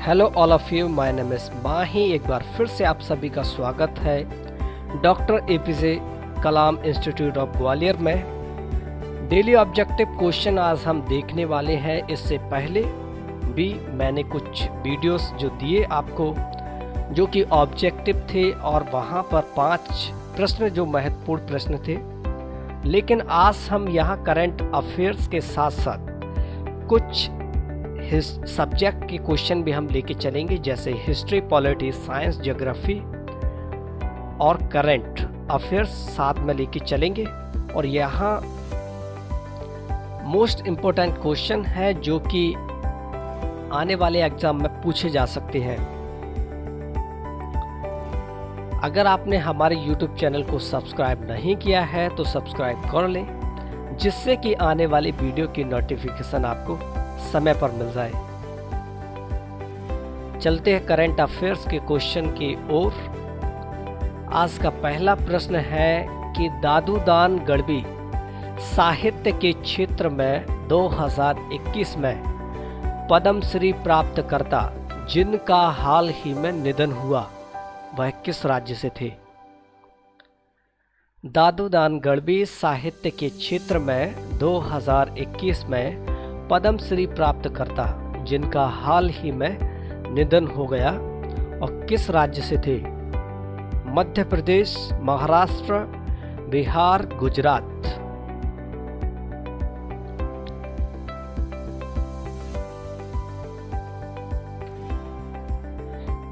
Hello all of you, my name is Mahi. एक बार फिर से आप सभी का स्वागत है doctor APJ Kalam institute of Gwalior में। डेली ऑब्जेक्टिव क्वेश्चन आज हम देखने वाले हैं। इससे पहले भी मैंने कुछ वीडियोस जो दिए आपको जो कि ऑब्जेक्टिव थे और वहाँ पर 5 प्रश्न जो महत्वपूर्ण प्रश्न थे, लेकिन आज हम यहाँ करंट अफेयर्स के साथ साथ कुछ सब्जेक्ट के क्वेश्चन भी हम लेके चलेंगे, जैसे हिस्ट्री, पॉलिटी, साइंस, ज्योग्राफी और करंट अफेयर्स साथ में लेके चलेंगे। और यहाँ मोस्ट इम्पोर्टेंट क्वेश्चन है जो कि आने वाले एग्जाम में पूछे जा सकते हैं। अगर आपने हमारे YouTube चैनल को सब्सक्राइब नहीं किया है तो सब्सक्राइब कर लें, जिससे कि आने वाली वीडियो की नोटिफिकेशन आपको समय पर मिल जाए। चलते हैं करंट अफेयर्स के क्वेश्चन की ओर। आज का पहला प्रश्न है कि दादूदान गढ़वी साहित्य के क्षेत्र में 2021 में पद्मश्री प्राप्तकर्ता जिनका हाल ही में निधन हुआ, वह किस राज्य से थे? दादूदान गढ़वी साहित्य के क्षेत्र में 2021 में पद्मश्री प्राप्तकर्ता जिनका हाल ही में निधन हो गया और किस राज्य से थे? मध्य प्रदेश, महाराष्ट्र, बिहार, गुजरात।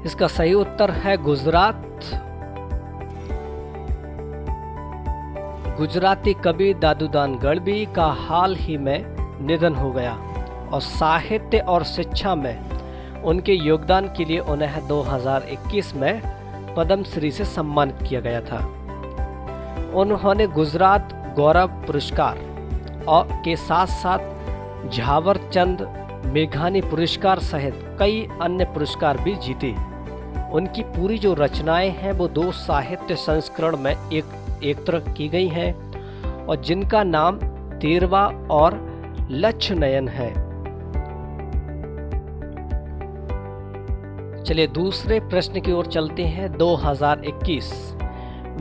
इसका सही उत्तर है गुजरात। गुजराती कवि दादूदान गढ़वी का हाल ही में निधन हो गया और साहित्य और शिक्षा में उनके योगदान के लिए उन्हें 2021 में पद्मश्री से सम्मानित किया गया था। उन्होंने गुजरात गौरव पुरस्कार और के साथ साथ झावरचंद मेघानी पुरस्कार सहित कई अन्य पुरस्कार भी जीते। उनकी पूरी जो रचनाएं हैं वो 2 साहित्य संस्करण में एकत्र की गई हैं और जिनका नाम तेरवा और लक्ष्य नयन है। चलिए दूसरे प्रश्न की ओर चलते हैं। 2021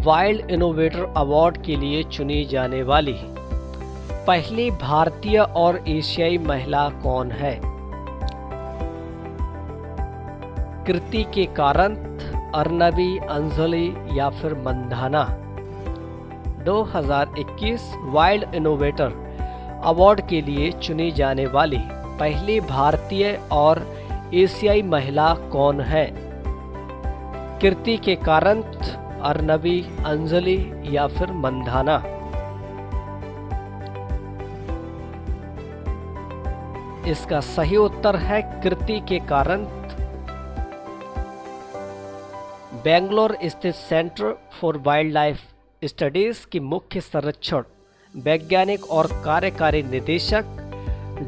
वाइल्ड इनोवेटर अवार्ड के लिए चुनी जाने वाली पहली भारतीय और एशियाई महिला कौन है? कृति के कारंत, अर्नबी, अंजलि या फिर मंधाना? 2021 वाइल्ड इनोवेटर अवार्ड के लिए चुनी जाने वाली पहली भारतीय और एशियाई महिला कौन है? कृति के कारंत, अर्नबी, अंजलि या फिर मंधाना? इसका सही उत्तर है कृति के कारंत। बेंगलोर स्थित centre for wild life studies की मुख्य संरक्षण वैज्ञानिक और कार्यकारी निदेशक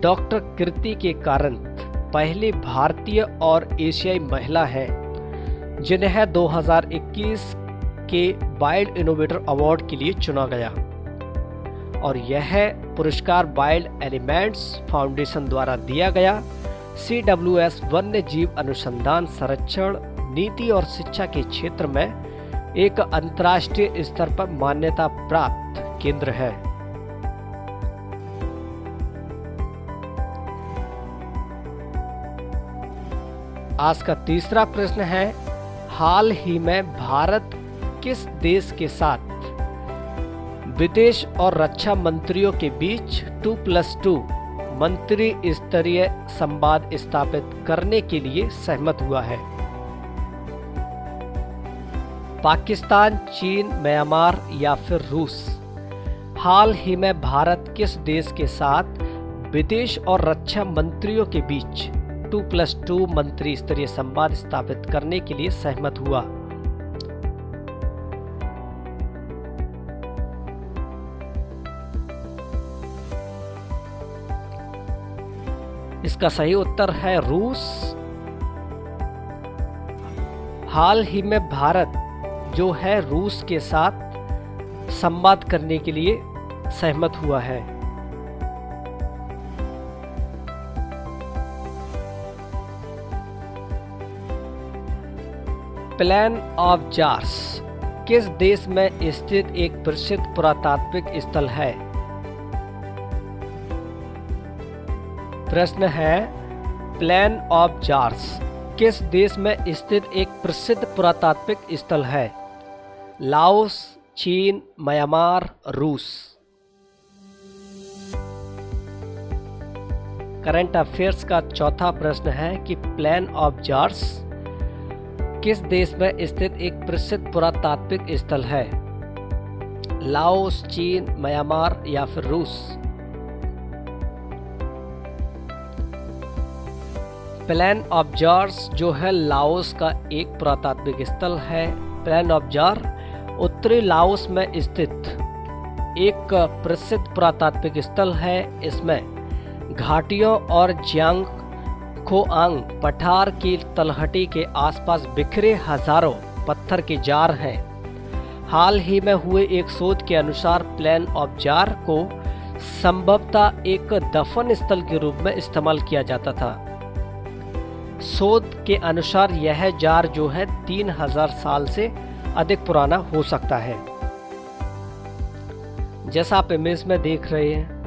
डॉक्टर कृति के कारंत पहली भारतीय और एशियाई महिला है जिन्हें 2021 के वाइल्ड इनोवेटर अवार्ड के लिए चुना गया। और यह पुरस्कार वाइल्ड एलिमेंट्स फाउंडेशन द्वारा दिया गया। CWS वन्य जीव अनुसंधान, संरक्षण, नीति और शिक्षा के क्षेत्र में एक अंतर्राष्ट्रीय स्तर पर मान्यता प्राप्त केंद्र है। आज का तीसरा प्रश्न है, हाल ही में भारत किस देश के साथ विदेश और रक्षा मंत्रियों के बीच 2+2 मंत्री स्तरीय संवाद स्थापित करने के लिए सहमत हुआ है? पाकिस्तान, चीन, म्यांमार या फिर रूस? हाल ही में भारत किस देश के साथ विदेश और रक्षा मंत्रियों के बीच 2+2 मंत्री स्तरीय संवाद स्थापित करने के लिए सहमत हुआ? इसका सही उत्तर है रूस। हाल ही में भारत जो है रूस के साथ संवाद करने के लिए सहमत हुआ है। प्लेन ऑफ जार्स किस देश में स्थित एक प्रसिद्ध पुरातात्विक स्थल है? प्रश्न है, प्लेन ऑफ जार्स किस देश में स्थित एक प्रसिद्ध पुरातात्विक स्थल है? लाओस, चीन, म्यांमार, रूस। करंट अफेयर्स का चौथा प्रश्न है कि प्लेन ऑफ जार्स किस देश में स्थित एक प्रसिद्ध पुरातात्विक स्थल है? लाओस, चीन, म्यांमार या फिर रूस। प्लेन ऑफ जार्स जो है लाओस का एक पुरातात्विक स्थल है। प्लेन ऑफ जार उत्तरी लाओस में स्थित एक प्रसिद्ध पुरातात्विक स्थल है। इसमें घाटियों और जियांग खोआंग पठार की तलहटी के आसपास बिखरे हजारों पत्थर के जार हैं। हाल ही में हुए एक शोध के अनुसार प्लेन ऑफ जार को संभवतः एक दफन स्थल के रूप में इस्तेमाल किया जाता था। शोध के अनुसार यह जार जो है 3000 साल से अधिक पुराना हो सकता है, जैसा आप इमेज में देख रहे हैं।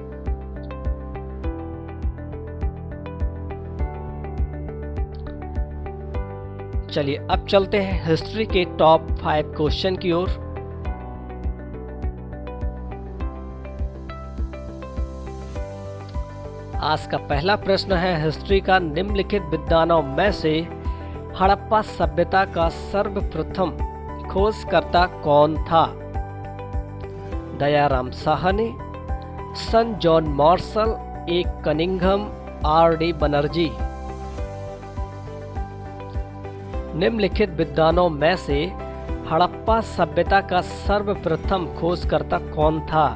चलिए अब चलते हैं हिस्ट्री के टॉप 5 क्वेश्चन की ओर। आज का पहला प्रश्न है हिस्ट्री का, निम्नलिखित विद्वानों में से हड़प्पा सभ्यता का सर्वप्रथम खोजकर्ता कौन था? दयाराम साहनी, सन जॉन मार्शल, ए कनिंघम, आर.डी. बनर्जी। निम्नलिखित विद्वानों में से हड़प्पा सभ्यता का सर्वप्रथम खोजकर्ता कौन था?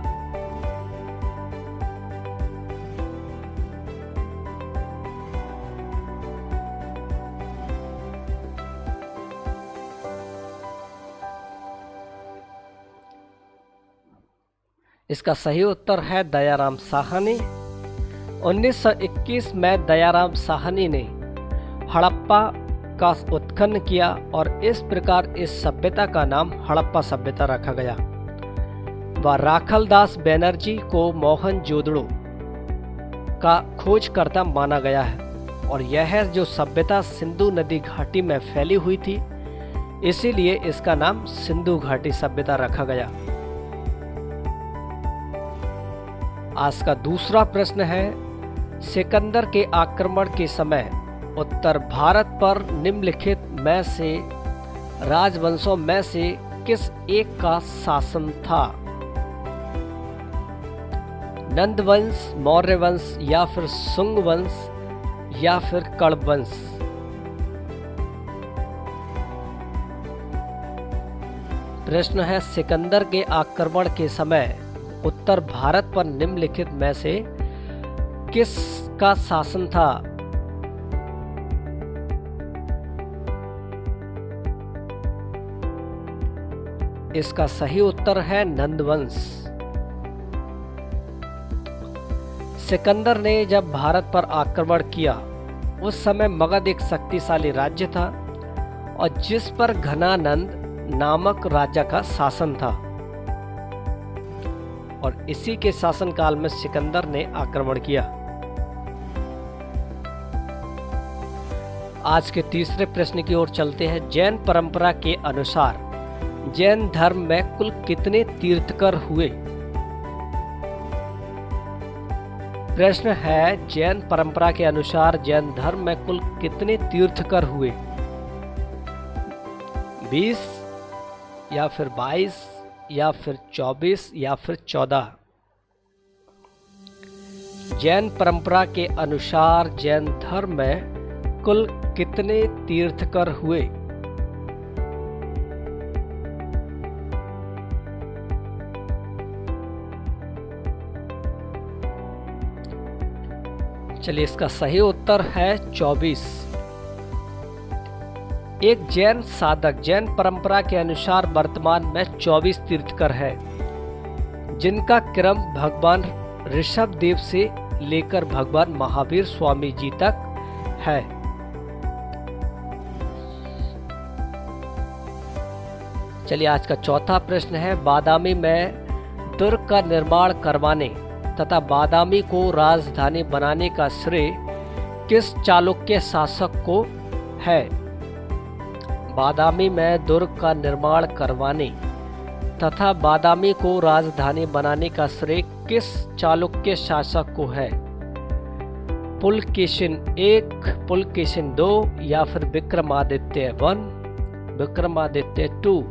इसका सही उत्तर है दयाराम साहनी। 1921 में दयाराम साहनी ने हड़प्पा का उत्खनन किया और इस प्रकार इस सभ्यता का नाम हड़प्पा सभ्यता रखा गया। व राखलदास बनर्जी को मोहनजोदड़ो का खोजकर्ता माना गया है और यह जो सभ्यता सिंधु नदी घाटी में फैली हुई थी, इसीलिए इसका नाम सिंधु घाटी सभ्यता रखा गया। आज का दूसरा प्रश्न है, सिकंदर के आक्रमण के समय उत्तर भारत पर निम्नलिखित में से राजवंशों में से किस एक का शासन था? नंद वंश, मौर्य वंश या फिर शुंग वंश या फिर कण्व वंश। प्रश्न है, सिकंदर के आक्रमण के समय उत्तर भारत पर निम्नलिखित में से किस का शासन था? इसका सही उत्तर है नंदवंश। सिकंदर ने जब भारत पर आक्रमण किया उस समय मगध एक शक्तिशाली राज्य था और जिस पर घनानंद नामक राजा का शासन था और इसी के शासनकाल में सिकंदर ने आक्रमण किया। आज के तीसरे प्रश्न की ओर चलते हैं। जैन परंपरा के अनुसार जैन धर्म में कुल कितने तीर्थकर हुए? प्रश्न है, जैन परंपरा के अनुसार जैन धर्म में कुल कितने तीर्थकर हुए? 20 या फिर 22 या फिर 24 या फिर 14? जैन परंपरा के अनुसार जैन धर्म में कुल कितने तीर्थकर हुए? चलिए, इसका सही उत्तर है 24। एक जैन साधक जैन परंपरा के अनुसार वर्तमान में 24 तीर्थकर है, जिनका क्रम भगवान ऋषभ देव से लेकर भगवान महावीर स्वामी जी तक है। चलिए आज का चौथा प्रश्न है, बादामी में दुर्ग का निर्माण करवाने तथा बादामी को राजधानी बनाने का श्रेय किस चालुक्य शासक को है? बादामी में दुर्ग का निर्माण करवाने तथा बादामी को राजधानी बनाने का श्रेय किस चालुक्य शासक को है? पुलकेशिन 1, पुलकेशिन 2 या फिर विक्रमादित्य 1, विक्रमादित्य 2।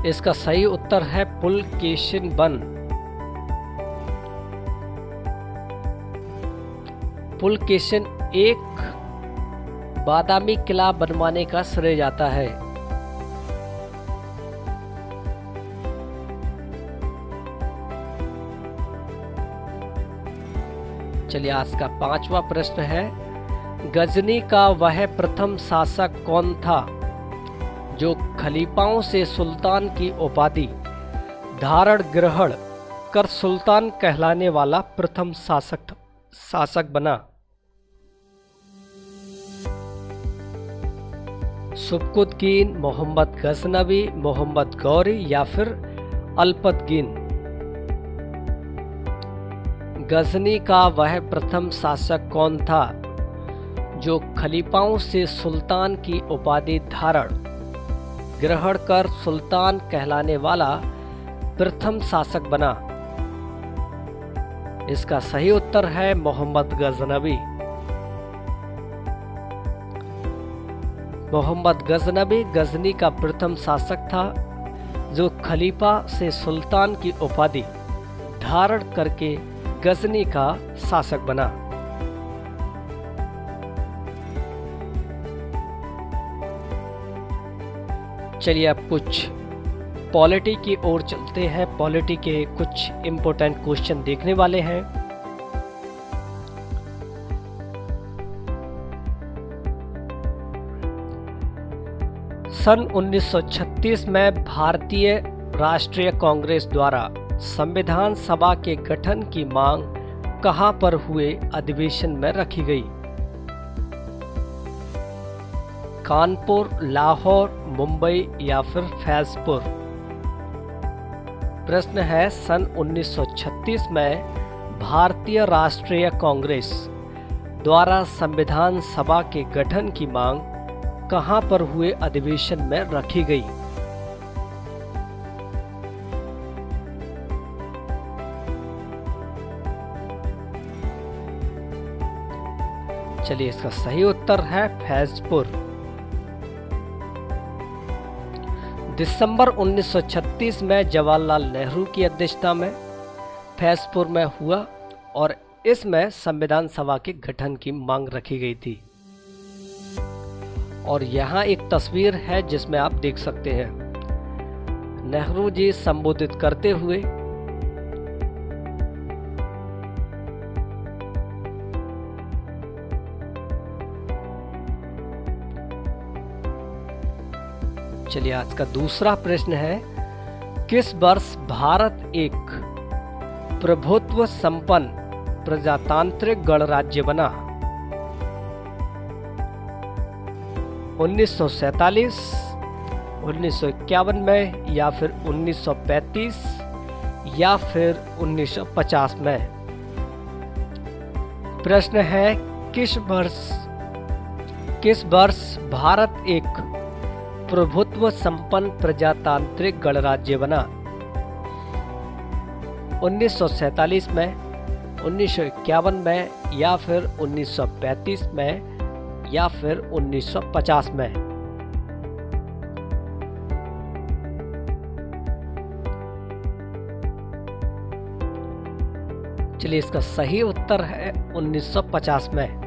इसका सही उत्तर है पुलकेशिन 1। पुलकेशिन 1 बादामी किला बनवाने का श्रेय जाता है। चलिए आज का पांचवा प्रश्न है, गजनी का वह प्रथम शासक कौन था जो खलीफाओं से सुल्तान की उपाधि धारण ग्रहण कर सुल्तान कहलाने वाला प्रथम शासक बना? सुबकुतगीन, मोहम्मद गजनवी, मोहम्मद गौरी या फिर अल्पतगीन? गजनी का वह प्रथम शासक कौन था जो खलीफाओं से सुल्तान की उपाधि धारण ग्रहण कर सुल्तान कहलाने वाला प्रथम शासक बना? इसका सही उत्तर है मोहम्मद गजनवी। मोहम्मद गजनवी गजनी का प्रथम शासक था जो खलीफा से सुल्तान की उपाधि धारण करके गजनी का शासक बना। चलिए अब कुछ पॉलिटी की ओर चलते हैं। पॉलिटी के कुछ इंपॉर्टेंट क्वेश्चन देखने वाले हैं। सन 1936 में भारतीय राष्ट्रीय कांग्रेस द्वारा संविधान सभा के गठन की मांग कहां पर हुए अधिवेशन में रखी गई? कानपुर, लाहौर, मुंबई या फिर फैजपुर? प्रश्न है, सन 1936 में भारतीय राष्ट्रीय कांग्रेस द्वारा संविधान सभा के गठन की मांग कहां पर हुए अधिवेशन में रखी गई? चलिए इसका सही उत्तर है फैजपुर। दिसंबर 1936 में जवाहरलाल नेहरू की अध्यक्षता में फैजपुर में हुआ और इसमें संविधान सभा के गठन की मांग रखी गई थी। और यहाँ एक तस्वीर है जिसमें आप देख सकते हैं नेहरू जी संबोधित करते हुए चलिए आज का दूसरा प्रश्न है, किस वर्ष भारत एक प्रभुत्व संपन्न प्रजातांत्रिक गणराज्य बना? 1947, 1951 में या फिर 1935 या फिर 1950 में? प्रश्न है, किस वर्ष भारत एक प्रभुत्व संपन्न प्रजातांत्रिक गणराज्य बना? 1947 में, 1951 में या फिर 1935 में या फिर 1950 में? चलिए इसका सही उत्तर है 1950 में।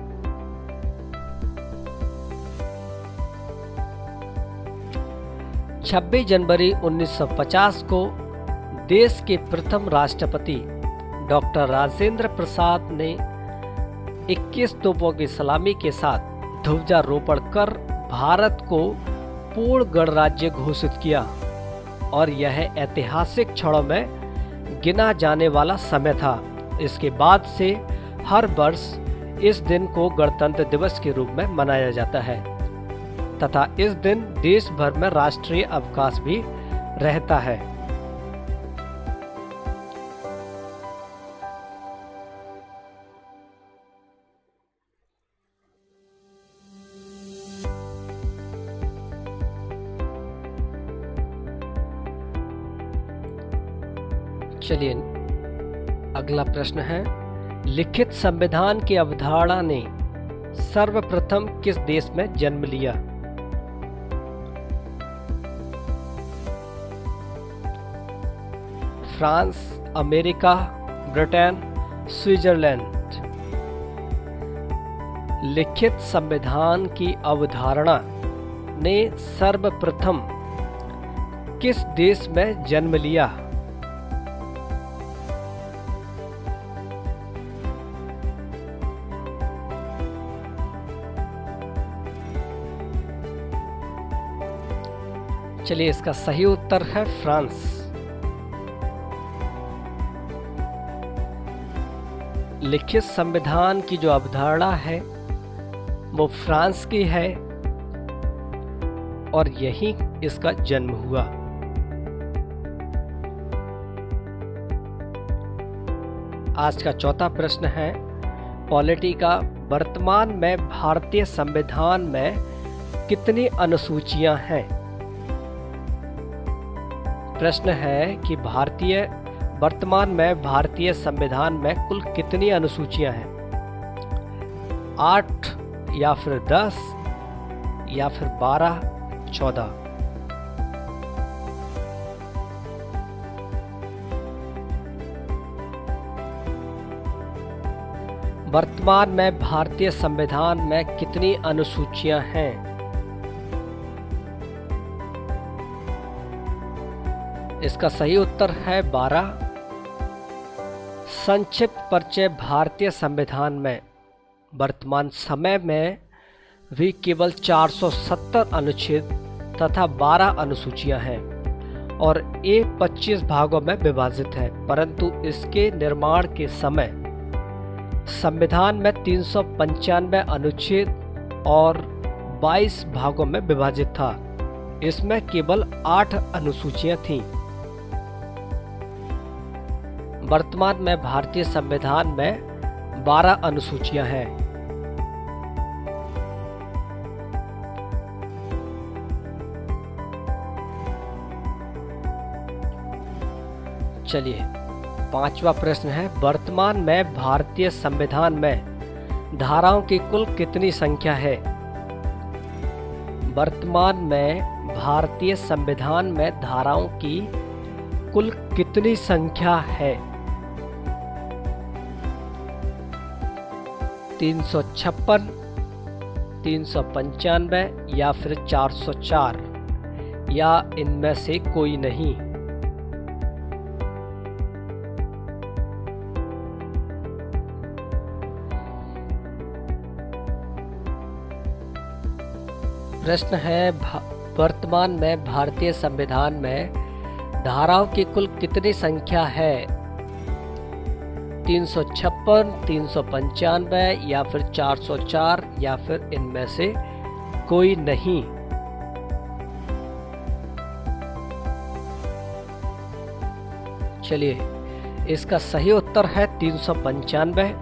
छब्बीस जनवरी 1950 को देश के प्रथम राष्ट्रपति डॉक्टर राजेंद्र प्रसाद ने 21 तोपों की सलामी के साथ ध्वजारोपण कर भारत को पूर्ण गणराज्य घोषित किया और यह ऐतिहासिक क्षणों में गिना जाने वाला समय था। इसके बाद से हर वर्ष इस दिन को गणतंत्र दिवस के रूप में मनाया जाता है तथा इस दिन देश भर में राष्ट्रीय अवकाश भी रहता है। चलिए अगला प्रश्न है, लिखित संविधान की अवधारणा ने सर्वप्रथम किस देश में जन्म लिया? France, America, Britain, Switzerland. लिखित संविधान की अवधारणा ने सर्वप्रथम किस देश में जन्म लिया? चलिए इसका सही उत्तर है फ्रांस। लिखित संविधान की जो अवधारणा है वो फ्रांस की है और यहीं इसका जन्म हुआ। आज का चौथा प्रश्न है, पॉलिटी का वर्तमान में भारतीय संविधान में कितनी अनुसूचियां हैं? प्रश्न है कि वर्तमान में भारतीय संविधान में कुल कितनी अनुसूचियां हैं? 8 या फिर 10 या फिर 12, 14? वर्तमान में भारतीय संविधान में कितनी अनुसूचियां हैं? इसका सही उत्तर है 12। संक्षिप्त परिचय, भारतीय संविधान में वर्तमान समय में भी केवल 470 अनुच्छेद तथा 12 अनुसूचियां हैं और ये 25 भागों में विभाजित है, परंतु इसके निर्माण के समय संविधान में 395 अनुच्छेद और 22 भागों में विभाजित था। इसमें केवल 8 अनुसूचियां थीं। वर्तमान में भारतीय संविधान में 12 अनुसूचियां हैं। चलिए 5वां प्रश्न है, वर्तमान में भारतीय संविधान में धाराओं की कुल कितनी संख्या है? वर्तमान में भारतीय संविधान में धाराओं की कुल कितनी संख्या है? 356, 395 या फिर 404 या इनमें से कोई नहीं? प्रश्न है, वर्तमान में भारतीय संविधान में धाराओं की कुल कितनी संख्या है? 356, 395 या फिर 404 या फिर इनमें से कोई नहीं? चलिए इसका सही उत्तर है 395।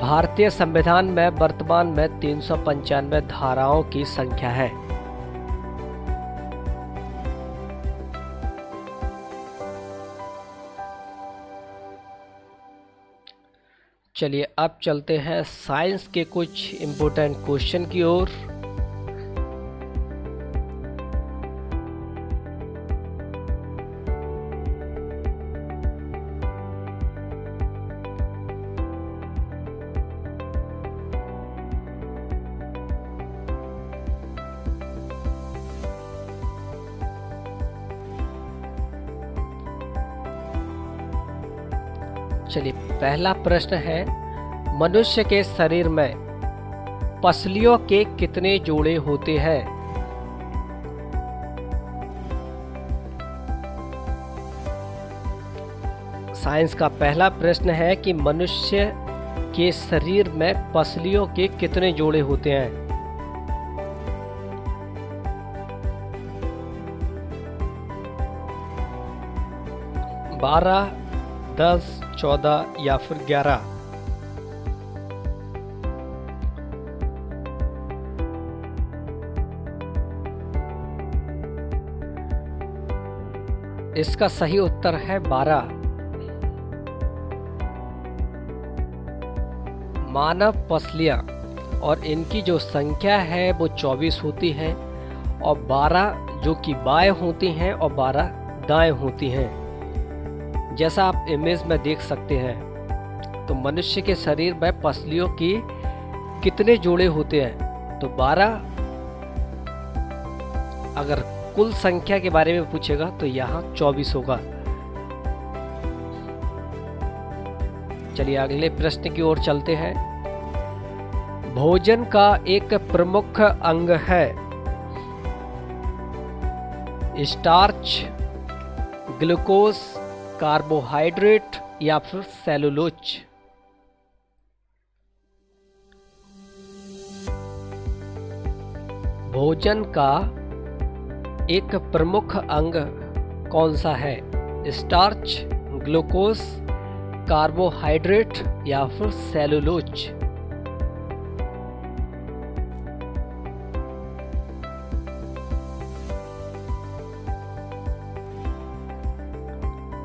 भारतीय संविधान में वर्तमान में 395 धाराओं की संख्या है। चलिए अब चलते हैं साइंस के कुछ इम्पोर्टेंट क्वेश्चन की ओर। चलिए पहला प्रश्न है, मनुष्य के शरीर में पसलियों के कितने जोड़े होते हैं? साइंस का पहला प्रश्न है कि मनुष्य के शरीर में पसलियों के कितने जोड़े होते हैं? 12, 10, 14 या फिर 11? इसका सही उत्तर है 12। मानव पसलियां और इनकी जो संख्या है वो 24 होती है और 12 जो कि बाएं होती हैं और 12 दाएं होती हैं। जैसा आप इमेज में देख सकते हैं। तो मनुष्य के शरीर में पसलियों की कितने जोड़े होते हैं? तो 12। अगर कुल संख्या के बारे में पूछेगा तो यहाँ 24 होगा। चलिए अगले प्रश्न की ओर चलते हैं। भोजन का एक प्रमुख अंग है स्टार्च, ग्लूकोज, कार्बोहाइड्रेट या फिर सेलुलोज? भोजन का एक प्रमुख अंग कौन सा है? स्टार्च, ग्लूकोज, कार्बोहाइड्रेट या फिर सेलुलोज?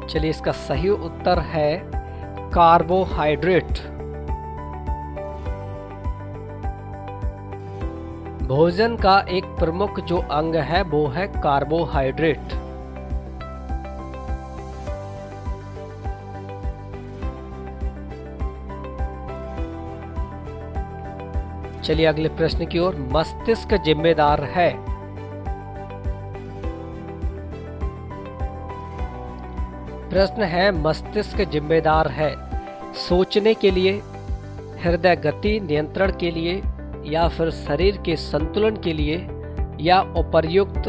चलिए इसका सही उत्तर है कार्बोहाइड्रेट। भोजन का एक प्रमुख जो अंग है वो है कार्बोहाइड्रेट। चलिए अगले प्रश्न की ओर। मस्तिष्क जिम्मेदार है प्रश्न है मस्तिष्क जिम्मेदार है सोचने के लिए, हृदय गति नियंत्रण के लिए या फिर शरीर के संतुलन के लिए या उपर्युक्त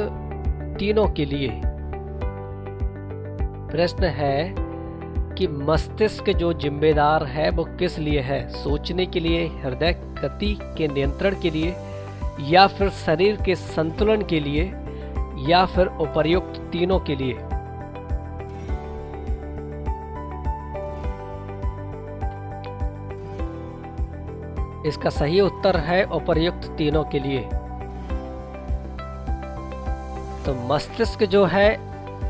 तीनों के लिए? प्रश्न है कि मस्तिष्क जो जिम्मेदार है वो किस लिए है? सोचने के लिए, हृदय गति के नियंत्रण के लिए या फिर शरीर के संतुलन के लिए या फिर उपर्युक्त तीनों के लिए? इसका सही उत्तर है उपर्युक्त तीनों के लिए। तो मस्तिष्क जो है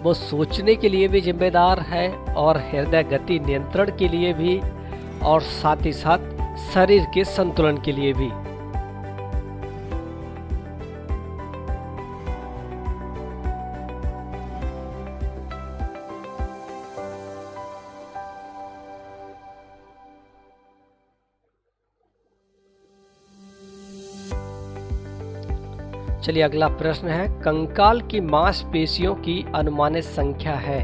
वो सोचने के लिए भी जिम्मेदार है और हृदय गति नियंत्रण के लिए भी और साथ ही साथ शरीर के संतुलन के लिए भी। चलिए अगला प्रश्न है। कंकाल की मांसपेशियों की अनुमानित संख्या है?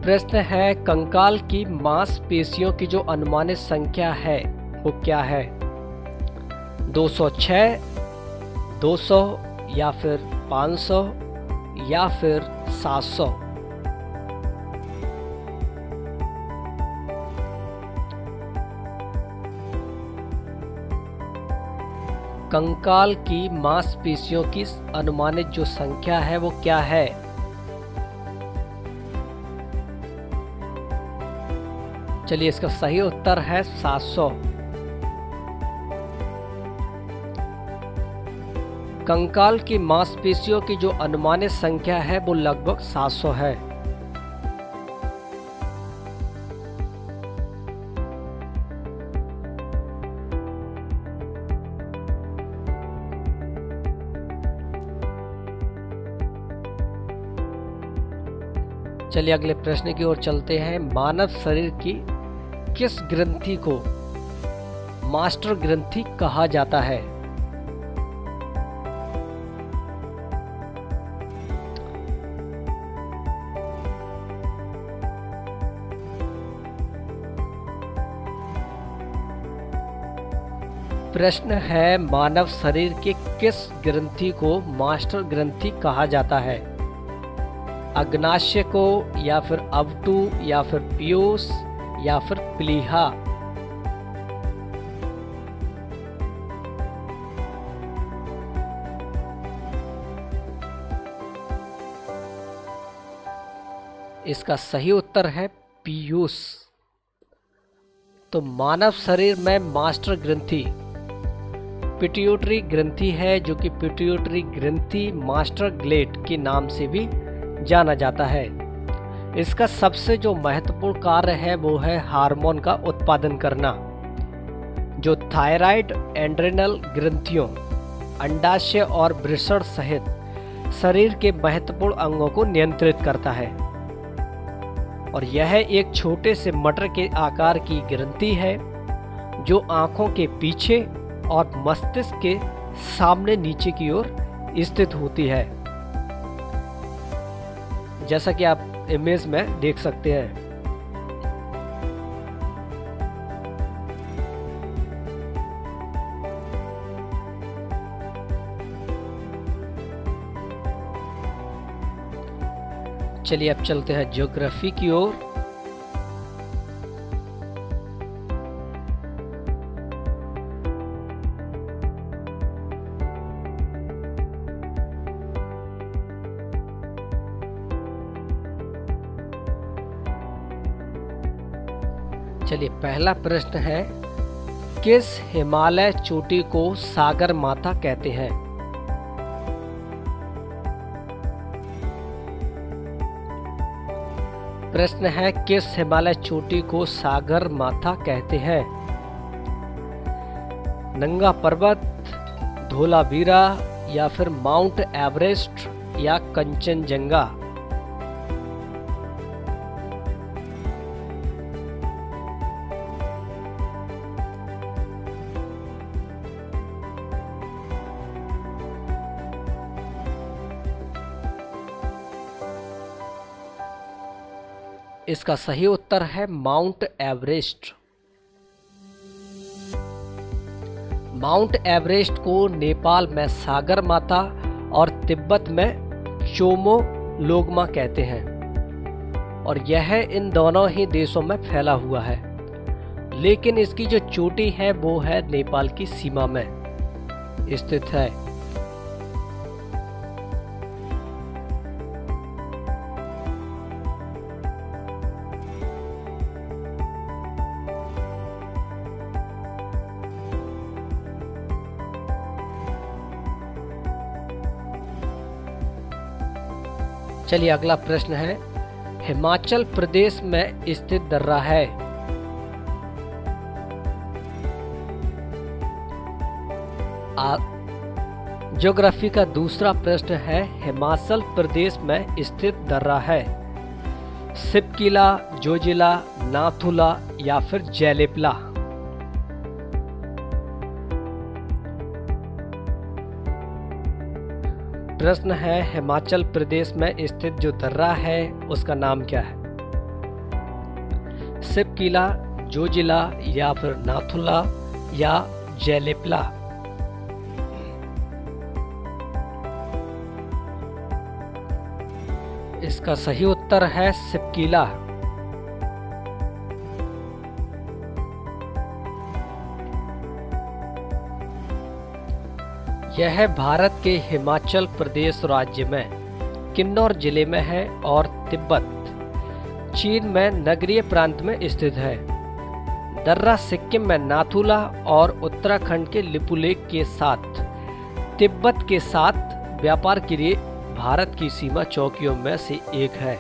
प्रश्न है कंकाल की मांसपेशियों की जो अनुमानित संख्या है वो क्या है? 206, 200 या फिर 500 या फिर 700? कंकाल की मांसपेशियों की अनुमानित जो संख्या है वो क्या है? चलिए इसका सही उत्तर है 700। कंकाल की मांसपेशियों की जो अनुमानित संख्या है वो लगभग 700 है। चलिए अगले प्रश्न की ओर चलते हैं। मानव शरीर की किस ग्रंथि को मास्टर ग्रंथि कहा जाता है? प्रश्न है मानव शरीर के किस ग्रंथि को मास्टर ग्रंथि कहा जाता है? अग्नाशय को, या फिर अवटु, या फिर पीयूष, या फिर प्लीहा? इसका सही उत्तर है पीयूष। तो मानव शरीर में मास्टर ग्रंथि पिट्यूटरी ग्रंथि है, जो कि पिट्यूटरी ग्रंथि मास्टर ग्लैंड के नाम से भी जाना जाता है। इसका सबसे जो महत्वपूर्ण कार्य है वो है हार्मोन का उत्पादन करना, जो थायराइड, एड्रेनल ग्रंथियों, अंडाशय और वृषण सहित शरीर के महत्वपूर्ण अंगों को नियंत्रित करता है। और यह एक छोटे से मटर के आकार की ग्रंथि है जो आंखों के पीछे और मस्तिष्क के सामने नीचे की ओर स्थित होती है, जैसा कि आप इमेज में देख सकते हैं। चलिए अब चलते हैं ज्योग्राफी की ओर। चलिए पहला प्रश्न है, किस हिमालय चोटी को सागर माता कहते हैं? प्रश्न है, किस हिमालय चोटी को सागर माता कहते हैं? नंगा पर्वत, धोलावीरा, या फिर माउंट एवरेस्ट, या कंचनजंगा? इसका सही उत्तर है माउंट एवरेस्ट। माउंट एवरेस्ट को नेपाल में सागर माता और तिब्बत में चोमो लोगमा कहते हैं, और यह इन दोनों ही देशों में फैला हुआ है, लेकिन इसकी जो चोटी है वो है नेपाल की सीमा में स्थित है। चलिए अगला प्रश्न है, हिमाचल प्रदेश में स्थित दर्रा है? ज्योग्राफी का दूसरा प्रश्न है, हिमाचल प्रदेश में स्थित दर्रा है? सिपकिला, जोजिला, नाथुला, या फिर जैलेपला? प्रश्न है, हिमाचल प्रदेश में स्थित जो दर्रा है उसका नाम क्या है? सिपकिला, जोजिला, या फिर नाथुला, या जैलेपला? इसका सही उत्तर है सिपकिला। यह भारत के हिमाचल प्रदेश राज्य में किन्नौर जिले में है और तिब्बत, चीन में नगरीय प्रांत में स्थित है। दर्रा सिक्किम में नाथुला और उत्तराखंड के लिपुलेख के साथ तिब्बत के साथ व्यापार के लिए भारत की सीमा चौकियों में से एक है।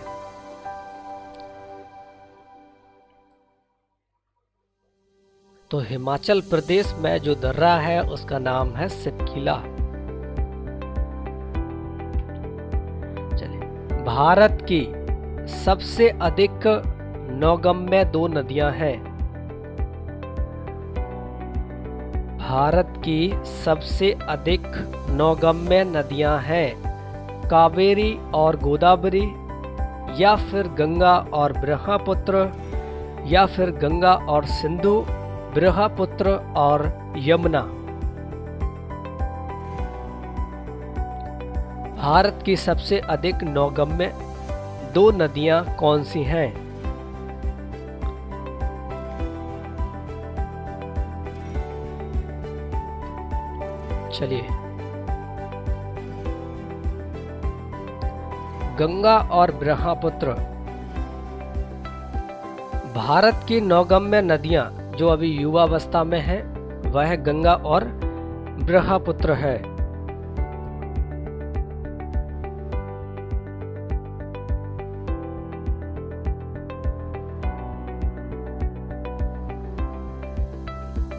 तो हिमाचल प्रदेश में जो दर्रा है उसका नाम है सिपकिला। चलिए, भारत की सबसे अधिक नौगम्य दो नदियां हैं। भारत की सबसे अधिक नौगम्य नदियां हैं कावेरी और गोदावरी, या फिर गंगा और ब्रह्मपुत्र, या फिर गंगा और सिंधु, ब्रह्मपुत्र और यमुना। भारत की सबसे अधिक नौगम्य दो नदियां कौन सी हैं? चलिए, गंगा और ब्रह्मपुत्र। भारत की नौगम्य नदियां जो अभी युवावस्था में है वह गंगा और ब्रह्मपुत्र है।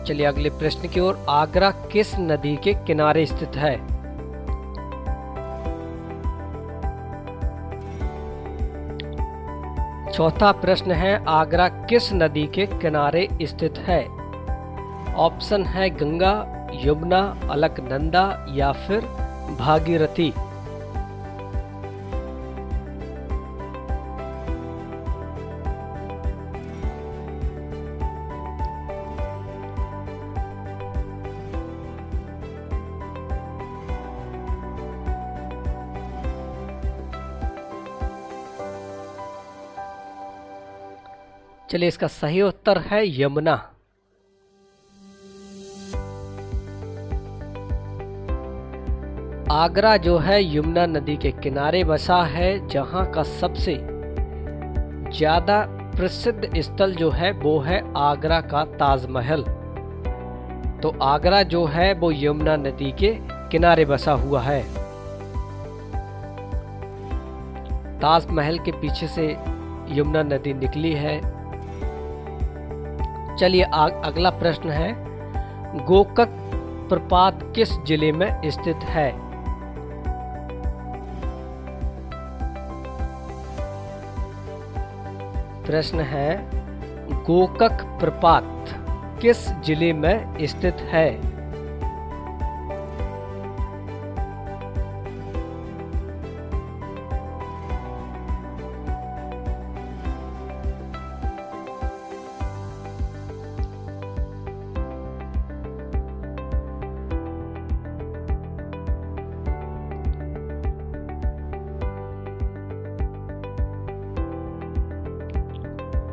चलिए अगले प्रश्न की ओर। आगरा किस नदी के किनारे स्थित है? चौथा प्रश्न है, आगरा किस नदी के किनारे स्थित है? ऑप्शन है गंगा, यमुना, अलकनंदा या फिर भागीरथी। चलिए, इसका सही उत्तर है यमुना। आगरा जो है यमुना नदी के किनारे बसा है, जहां का सबसे ज्यादा प्रसिद्ध स्थल जो है वो है आगरा का ताजमहल। तो आगरा जो है वो यमुना नदी के किनारे बसा हुआ है। ताजमहल के पीछे से यमुना नदी निकली है। चलिए अगला प्रश्न है, गोकक प्रपात किस जिले में स्थित है? प्रश्न है, गोकक प्रपात किस जिले में स्थित है?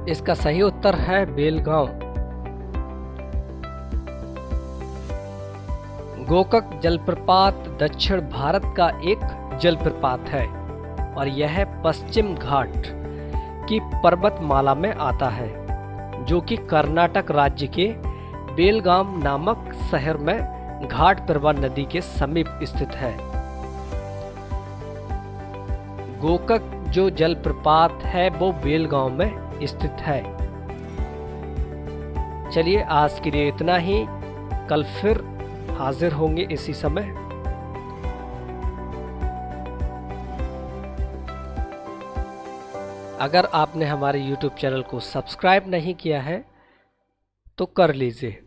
इसका सही उत्तर है बेलगांव। गोकक जलप्रपात दक्षिण भारत का एक जलप्रपात है और यह पश्चिम घाट की पर्वतमाला में आता है, जो कि कर्नाटक राज्य के बेलगाम नामक शहर में घाट प्रभा नदी के समीप स्थित है। गोकक जो जलप्रपात है वो बेलगांव में स्थित है। चलिए आज के लिए इतना ही, कल फिर हाजिर होंगे इसी समय। अगर आपने हमारे YouTube चैनल को सब्सक्राइब नहीं किया है तो कर लीजिए,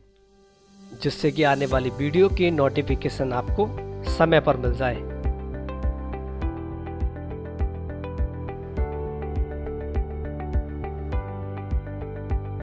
जिससे कि आने वाली वीडियो की नोटिफिकेशन आपको समय पर मिल जाए।